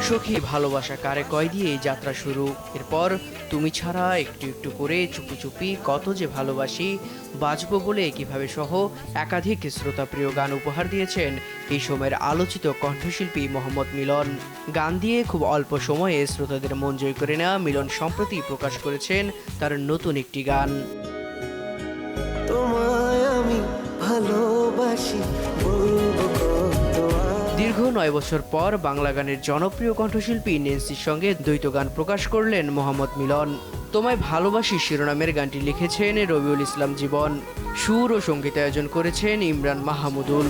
সখী ভালোবাসা কারে কয় দিয়ে এই যাত্রা শুরু। এরপর তুমি ছাড়া একটু একটু করে চুপি চুপি কত যে ভালোবাসি, বাঁচবো বলে কিভাবে সহ একাধিক শ্রোতাপ্রিয় গান উপহার দিয়েছেন এই সময়ের আলোচিত কণ্ঠশিল্পী মোহাম্মদ মিলন। গান দিয়ে খুব অল্প সময়ে শ্রোতাদের মন জয় করে নেওয়া মিলন সম্প্রতি প্রকাশ করেছেন তার নতুন একটি গান। তোমায় আমি ভালোবাসি, দীর্ঘ 9 বছর পর বাংলা গানের জনপ্রিয় কণ্ঠশিল্পী নেন্সির সঙ্গে দ্বৈত গান প্রকাশ করলেন মোহাম্মদ মিলন। তোমায় ভালোবাসি শিরোনামের গানটি লিখেছেন রবিউল ইসলাম জীবন, সুর ও সঙ্গীতায়োজন করেছেন ইমরান মাহমুদুল।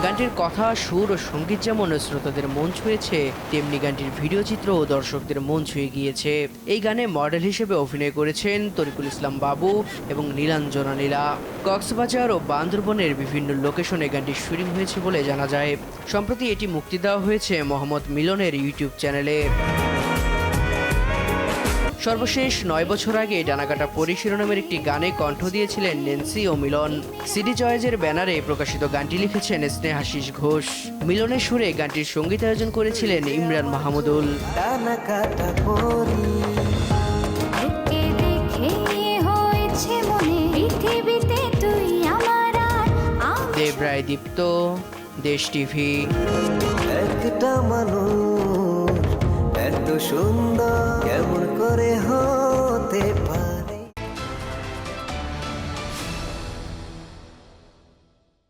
গানটির কথা, সুর ও সঙ্গীত যেমন শ্রোতাদের মন ছুঁয়েছে, তেমনি গানটির ভিডিও চিত্র ও দর্শকদের মন ছুঁয়ে গিয়েছে। এই গানে মডেল হিসেবে অভিনয় করেছেন তরিকুল ইসলাম বাবু এবং নীলাঞ্জনা নীলা। কক্সবাজার ও বান্দরবনের বিভিন্ন লোকেশনে গানটির শুটিং হয়েছে বলে জানা যায়। সম্প্রতি এটি মুক্তি দেওয়া হয়েছে মোহাম্মদ মিলনের ইউটিউব চ্যানেলে। সর্বশেষ 9 বছর আগে ডানাকাটা পরি শিরোনামের একটি গানে কণ্ঠ দিয়েছিলেন নেন্সি ও মিলন। সিডি চয়েজের ব্যানারে প্রকাশিত গানটি লিখেছেন স্নেহাশিস ঘোষ। মিলনের সুরে গানটির সঙ্গীতায়োজন করেছিলেন ইমরান মাহমুদুল। ডানাকাটা পরি দেব রায় দীপ্ত, দেশ টিভি। একটা মানুষ এত সুন্দর কেমন করে হয়।